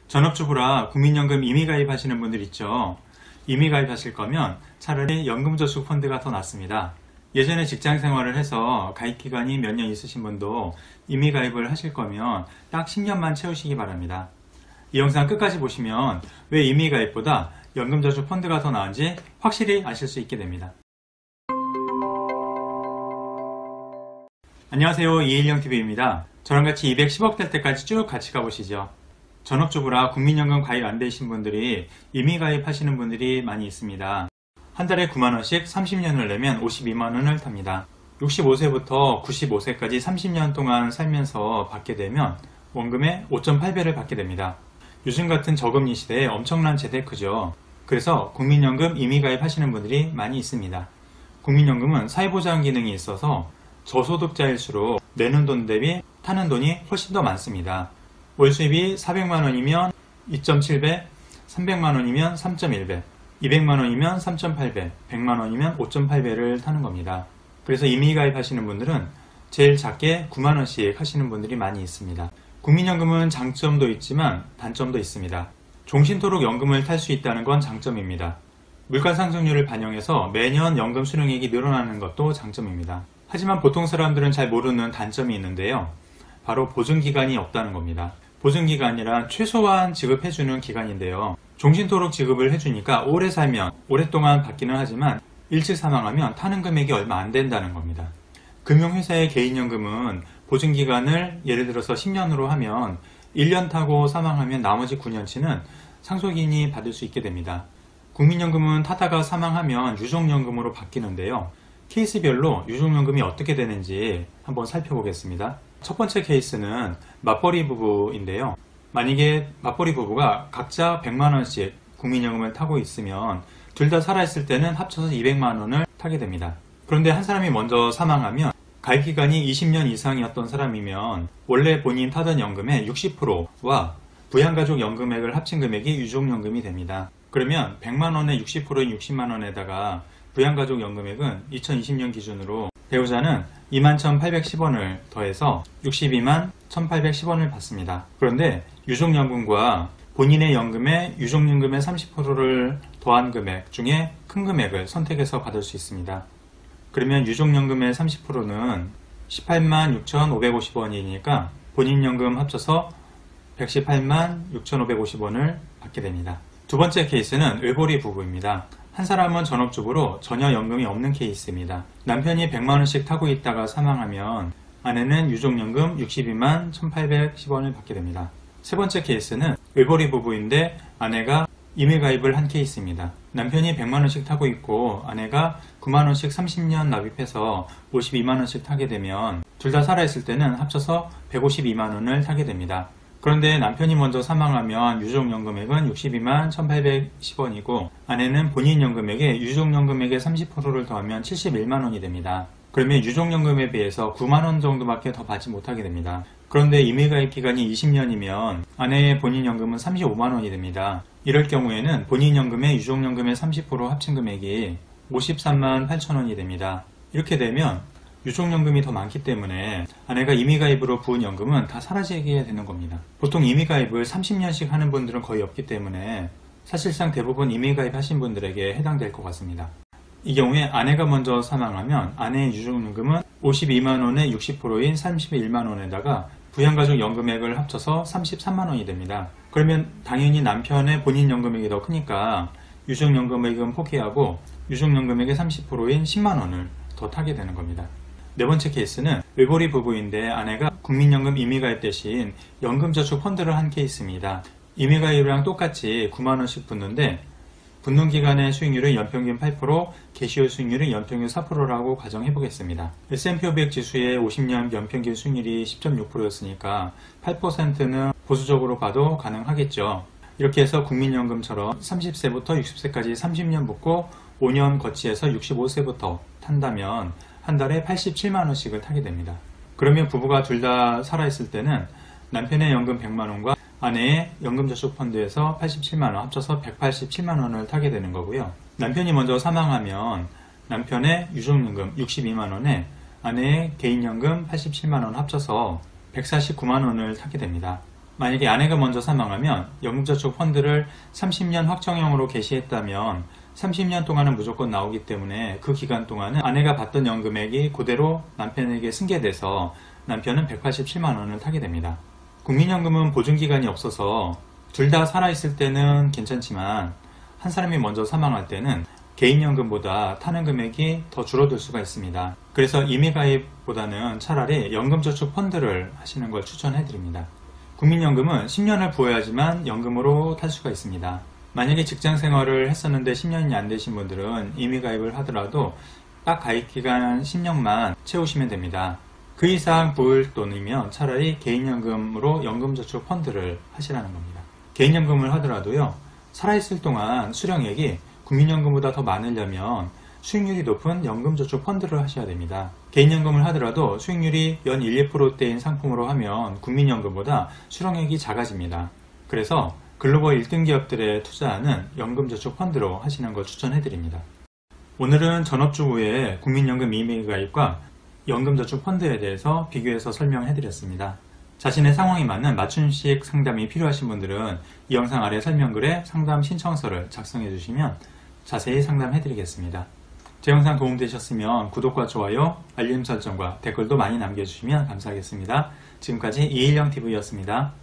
전업주부라 국민연금 임의가입하시는 분들 있죠. 임의가입하실 거면 차라리 연금저축펀드가 더 낫습니다. 예전에 직장생활을 해서 가입기간이 몇 년 있으신 분도 임의가입을 하실 거면 딱 10년만 채우시기 바랍니다. 이 영상 끝까지 보시면 왜 임의가입보다 연금저축펀드가 더 나은지 확실히 아실 수 있게 됩니다. 안녕하세요, 이일영TV입니다. 저랑 같이 210억 될 때까지 쭉 같이 가보시죠. 전업주부라 국민연금 가입 안 되신 분들이 임의가입 하시는 분들이 많이 있습니다. 한 달에 9만원씩 30년을 내면 52만원을 탑니다. 65세부터 95세까지 30년 동안 살면서 받게 되면 원금의 5.8배를 받게 됩니다. 요즘 같은 저금리 시대에 엄청난 재테크죠. 그래서 국민연금 임의가입 하시는 분들이 많이 있습니다. 국민연금은 사회보장 기능이 있어서 저소득자일수록 내는 돈 대비 타는 돈이 훨씬 더 많습니다. 월 수입이 400만원이면 2.7배, 300만원이면 3.1배, 200만원이면 3.8배, 100만원이면 5.8배를 타는 겁니다. 그래서 임의가입 하시는 분들은 제일 작게 9만원씩 하시는 분들이 많이 있습니다. 국민연금은 장점도 있지만 단점도 있습니다. 종신토록 연금을 탈 수 있다는 건 장점입니다. 물가상승률을 반영해서 매년 연금 수령액이 늘어나는 것도 장점입니다. 하지만 보통 사람들은 잘 모르는 단점이 있는데요. 바로 보증기간이 없다는 겁니다. 보증기간이란 최소한 지급해주는 기간인데요. 종신토록 지급을 해주니까 오래 살면 오랫동안 받기는 하지만 일찍 사망하면 타는 금액이 얼마 안 된다는 겁니다. 금융회사의 개인연금은 보증기간을 예를 들어서 10년으로 하면 1년 타고 사망하면 나머지 9년치는 상속인이 받을 수 있게 됩니다. 국민연금은 타다가 사망하면 유족연금으로 바뀌는데요. 케이스별로 유족연금이 어떻게 되는지 한번 살펴보겠습니다. 첫 번째 케이스는 맞벌이 부부인데요. 만약에 맞벌이 부부가 각자 100만원씩 국민연금을 타고 있으면 둘 다 살아있을 때는 합쳐서 200만원을 타게 됩니다. 그런데 한 사람이 먼저 사망하면 가입기간이 20년 이상이었던 사람이면 원래 본인 타던 연금의 60%와 부양가족 연금액을 합친 금액이 유족연금이 됩니다. 그러면 100만원의 60%인 60만원에다가 부양가족 연금액은 2020년 기준으로 배우자는 21,810원을 더해서 62만 1,810원을 받습니다. 그런데 유족연금과 본인의 연금에 유족연금의 30%를 더한 금액 중에 큰 금액을 선택해서 받을 수 있습니다. 그러면 유족연금의 30%는 18만 6,550원이니까 본인 연금 합쳐서 118만 6,550원을 받게 됩니다. 두 번째 케이스는 외벌이 부부입니다. 한 사람은 전업주부로 전혀 연금이 없는 케이스입니다. 남편이 100만원씩 타고 있다가 사망하면 아내는 유족연금 62만 1,810원을 받게 됩니다. 세 번째 케이스는 외벌이 부부인데 아내가 임의가입을 한 케이스입니다. 남편이 100만원씩 타고 있고 아내가 9만원씩 30년 납입해서 52만원씩 타게 되면 둘 다 살아있을 때는 합쳐서 152만원을 타게 됩니다. 그런데 남편이 먼저 사망하면 유족연금액은 62만 1,810원이고 아내는 본인 연금액에 유족연금액의 30%를 더하면 71만원이 됩니다. 그러면 유족연금에 비해서 9만원 정도밖에 더 받지 못하게 됩니다. 그런데 임의가입 기간이 20년이면 아내의 본인 연금은 35만원이 됩니다. 이럴 경우에는 본인 연금에 유족연금의 30% 합친 금액이 53만 8천원이 됩니다. 이렇게 되면 유족연금이 더 많기 때문에 아내가 임의가입으로 부은 연금은 다 사라지게 되는 겁니다. 보통 임의가입을 30년씩 하는 분들은 거의 없기 때문에 사실상 대부분 임의가입 하신 분들에게 해당될 것 같습니다. 이 경우에 아내가 먼저 사망하면 아내의 유족연금은 52만원의 60%인 31만원에다가 부양가족 연금액을 합쳐서 33만원이 됩니다. 그러면 당연히 남편의 본인 연금액이 더 크니까 유족연금액은 포기하고 유족연금액의 30%인 10만원을 더 타게 되는 겁니다. 네 번째 케이스는 외벌이 부부인데 아내가 국민연금 임의가입 대신 연금저축펀드를 한 케이스입니다. 임의가입이랑 똑같이 9만원씩 붙는데 붙는 기간의 수익률은 연평균 8%, 개시효 수익률은 연평균 4%라고 가정해 보겠습니다. S&P 500 지수의 50년 연평균 수익률이 10.6%였으니까 8%는 보수적으로 봐도 가능하겠죠. 이렇게 해서 국민연금처럼 30세부터 60세까지 30년 붙고 5년 거치해서 65세부터 탄다면 한 달에 87만원씩을 타게 됩니다. 그러면 부부가 둘 다 살아있을 때는 남편의 연금 100만원과 아내의 연금저축펀드에서 87만원 합쳐서 187만원을 타게 되는 거고요. 남편이 먼저 사망하면 남편의 유족연금 62만원에 아내의 개인연금 87만원 합쳐서 149만원을 타게 됩니다. 만약에 아내가 먼저 사망하면 연금저축 펀드를 30년 확정형으로 개시했다면 30년 동안은 무조건 나오기 때문에 그 기간 동안은 아내가 받던 연금액이 그대로 남편에게 승계돼서 남편은 187만 원을 타게 됩니다. 국민연금은 보증기간이 없어서 둘 다 살아있을 때는 괜찮지만 한 사람이 먼저 사망할 때는 개인연금보다 타는 금액이 더 줄어들 수가 있습니다. 그래서 임의가입보다는 차라리 연금저축 펀드를 하시는 걸 추천해드립니다. 국민연금은 10년을 부여하지만 연금으로 탈 수가 있습니다. 만약에 직장생활을 했었는데 10년이 안 되신 분들은 임의가입을 하더라도 딱 가입기간 10년만 채우시면 됩니다. 그 이상 부을 돈이면 차라리 개인연금으로 연금저축 펀드를 하시라는 겁니다. 개인연금을 하더라도요, 살아있을 동안 수령액이 국민연금보다 더 많으려면 수익률이 높은 연금저축 펀드를 하셔야 됩니다. 개인연금을 하더라도 수익률이 연 1, 2%대인 상품으로 하면 국민연금보다 수령액이 작아집니다. 그래서 글로벌 1등 기업들에 투자하는 연금저축 펀드로 하시는 걸 추천해드립니다. 오늘은 전업주부의 국민연금 임의가입과 연금저축 펀드에 대해서 비교해서 설명해드렸습니다. 자신의 상황에 맞는 맞춤식 상담이 필요하신 분들은 이 영상 아래 설명글에 상담 신청서를 작성해 주시면 자세히 상담해드리겠습니다. 제 영상 도움되셨으면 구독과 좋아요, 알림 설정과 댓글도 많이 남겨주시면 감사하겠습니다. 지금까지 이일영TV였습니다.